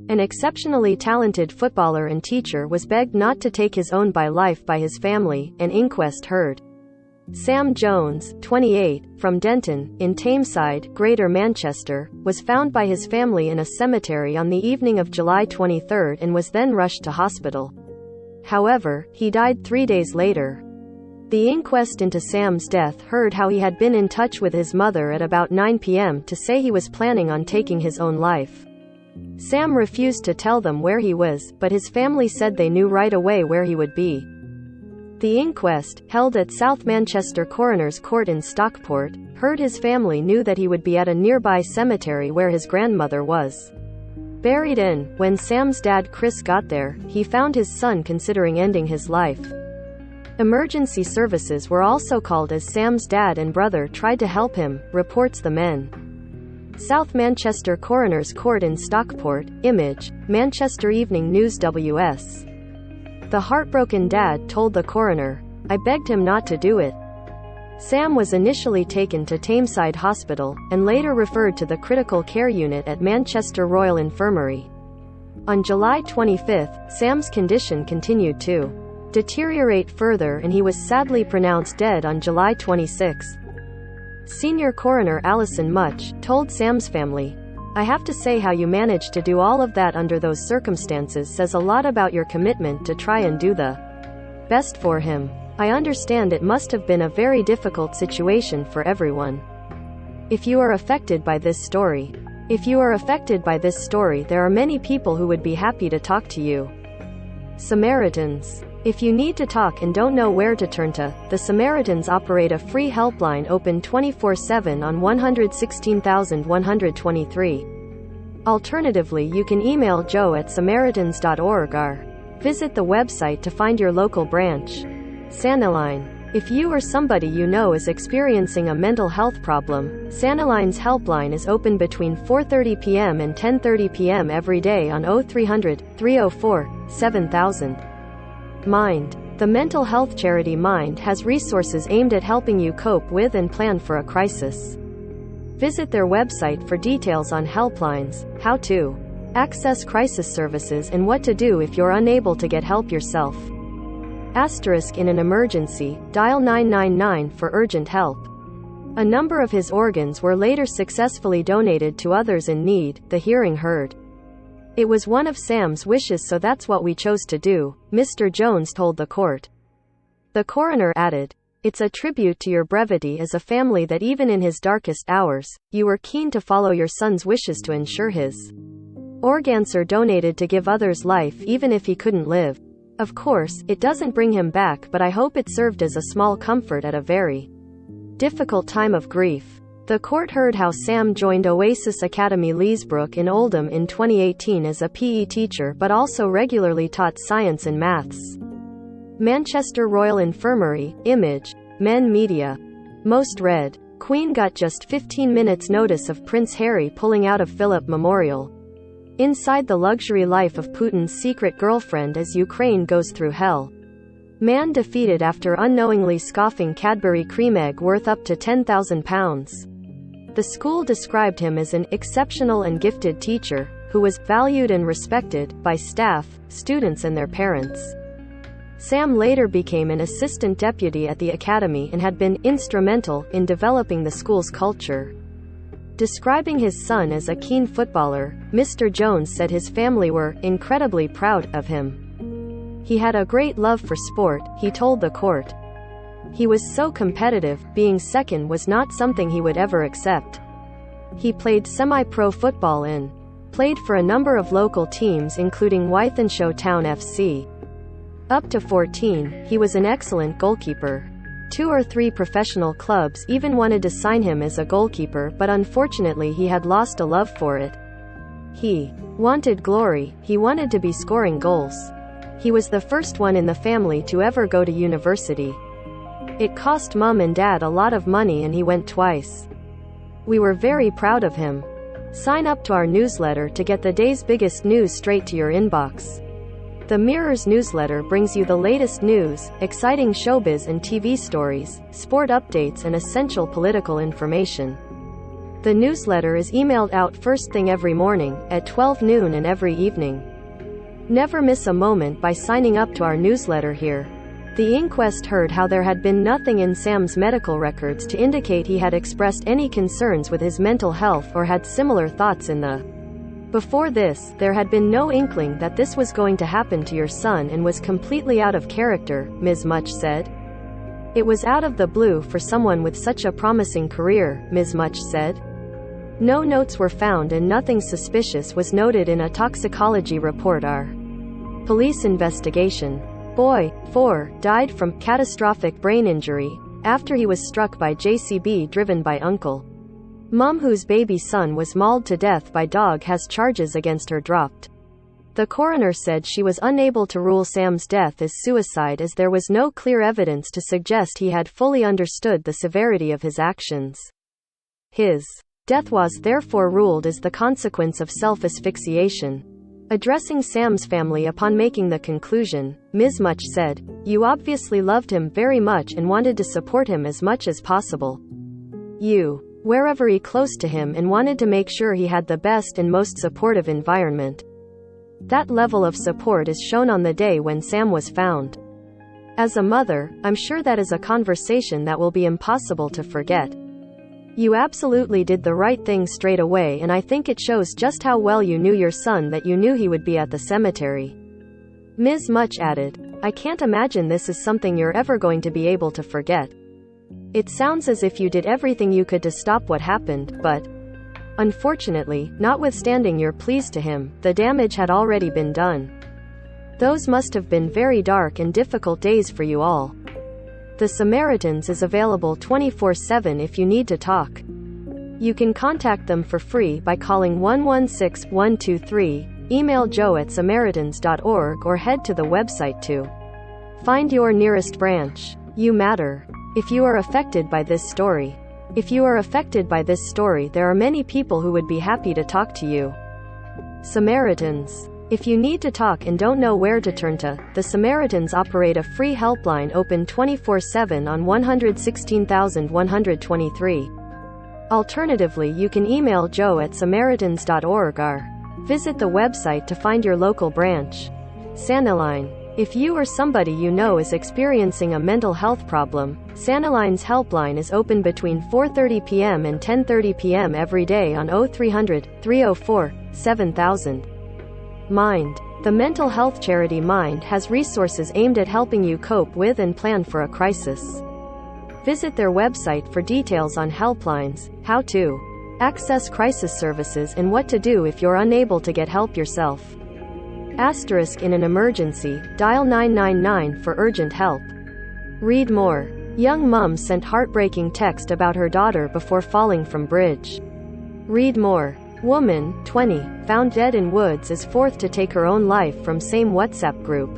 An exceptionally talented footballer and teacher was begged not to take his own life by his family, an inquest heard. Sam Jones, 28, from Denton, in Tameside, Greater Manchester, was found by his family in a cemetery on the evening of July 23 and was then rushed to hospital. However, he died 3 days later. The inquest into Sam's death heard how he had been in touch with his mother at about 9 p.m. to say he was planning on taking his own life. Sam refused to tell them where he was, but his family said they knew right away where he would be. The inquest, held at South Manchester Coroner's Court in Stockport, heard his family knew that he would be at a nearby cemetery where his grandmother was buried in. When Sam's dad Chris got there, he found his son considering ending his life. Emergency services were also called as Sam's dad and brother tried to help him, reports the Men. South Manchester Coroner's Court in Stockport, Image, Manchester Evening News WS. The heartbroken dad told the coroner, "I begged him not to do it." Sam was initially taken to Tameside Hospital, and later referred to the critical care unit at Manchester Royal Infirmary. On July 25, Sam's condition continued to deteriorate further and he was sadly pronounced dead on July 26. Senior coroner Alison Much told Sam's family, "I have to say how you managed to do all of that under those circumstances says a lot about your commitment to try and do the best for him. I understand it must have been a very difficult situation for everyone. If you are affected by this story, there are many people who would be happy to talk to you." Samaritans. If you need to talk and don't know where to turn to, the Samaritans operate a free helpline open 24/7 on 116,123. Alternatively, you can email joe@samaritans.org or visit the website to find your local branch. Saniline. If you or somebody you know is experiencing a mental health problem, Saniline's helpline is open between 4:30 p.m. and 10:30 p.m. every day on 0300 304 7000. Mind. The mental health charity Mind has resources aimed at helping you cope with and plan for a crisis. Visit their website for details on helplines, how to access crisis services and what to do if you're unable to get help yourself. Asterisk in an emergency, dial 999 for urgent help. A number of his organs were later successfully donated to others in need, the hearing heard. "It was one of Sam's wishes, so that's what we chose to do," Mr. Jones told the court. The coroner added, "It's a tribute to your brevity as a family that even in his darkest hours, you were keen to follow your son's wishes to ensure his organs are donated to give others life even if he couldn't live. Of course, it doesn't bring him back, but I hope it served as a small comfort at a very difficult time of grief." The court heard how Sam joined Oasis Academy Leesbrook in Oldham in 2018 as a PE teacher but also regularly taught science and maths. Manchester Royal Infirmary, Image, Men Media. Most read. Queen got just 15 minutes notice of Prince Harry pulling out of Philip Memorial. Inside the luxury life of Putin's secret girlfriend as Ukraine goes through hell. Man defeated after unknowingly scoffing Cadbury cream egg worth up to £10,000. The school described him as an exceptional and gifted teacher, who was valued and respected by staff, students and their parents. Sam later became an assistant deputy at the academy and had been instrumental in developing the school's culture. Describing his son as a keen footballer, Mr. Jones said his family were incredibly proud of him. "He had a great love for sport," he told the court. "He was so competitive, being second was not something he would ever accept. He played semi-pro football and played for a number of local teams including Wythenshawe Town FC. Up to 14, he was an excellent goalkeeper. 2 or 3 professional clubs even wanted to sign him as a goalkeeper, but unfortunately he had lost a love for it. He wanted glory, he wanted to be scoring goals. He was the first one in the family to ever go to university. It cost Mum and Dad a lot of money and he went twice. We were very proud of him. Sign up to our newsletter to get the day's biggest news straight to your inbox. The Mirror's newsletter brings you the latest news, exciting showbiz and TV stories, sport updates and essential political information. The newsletter is emailed out first thing every morning, at 12 noon and every evening. Never miss a moment by signing up to our newsletter here. The inquest heard how there had been nothing in Sam's medical records to indicate he had expressed any concerns with his mental health or had similar thoughts in the Before this, there had been no inkling that this was going to happen to your son and was completely out of character, Ms. Much said. It was out of the blue for someone with such a promising career, Ms. Much said. No notes were found and nothing suspicious was noted in a toxicology report. Our police investigation. Boy, 4, died from catastrophic brain injury after he was struck by JCB driven by uncle. Mom, whose baby son was mauled to death by dog, has charges against her dropped. The coroner said she was unable to rule Sam's death as suicide as there was no clear evidence to suggest he had fully understood the severity of his actions. His death was therefore ruled as the consequence of self-asphyxiation. Addressing Sam's family upon making the conclusion, Ms. Much said, "You obviously loved him very much and wanted to support him as much as possible. You were very close to him and wanted to make sure he had the best and most supportive environment. That level of support is shown on the day when Sam was found. As a mother, I'm sure that is a conversation that will be impossible to forget. You absolutely did the right thing straight away, and I think it shows just how well you knew your son that you knew he would be at the cemetery." Ms. Much added, "I can't imagine this is something you're ever going to be able to forget. It sounds as if you did everything you could to stop what happened, but unfortunately, notwithstanding your pleas to him, the damage had already been done. Those must have been very dark and difficult days for you all. The Samaritans is available 24/7 if you need to talk. You can contact them for free by calling 116-123, email joe@samaritans.org, or head to the website to find your nearest branch. You matter. If you are affected by this story, there are many people who would be happy to talk to you. Samaritans. If you need to talk and don't know where to turn to, the Samaritans operate a free helpline open 24/7 on 116,123. Alternatively, you can email joe@samaritans.org or visit the website to find your local branch. Saniline. If you or somebody you know is experiencing a mental health problem, Saniline's helpline is open between 4:30 p.m. and 10:30 p.m. every day on 0300 304 7000. Mind. The mental health charity Mind has resources aimed at helping you cope with and plan for a crisis. Visit their website for details on helplines, how to access crisis services, and what to do if you're unable to get help yourself. Asterisk, in an emergency, dial 999 for urgent help. Read more. Young mom sent heartbreaking text about her daughter before falling from bridge. Read more. Woman, 20, found dead in woods is fourth to take her own life from same WhatsApp group.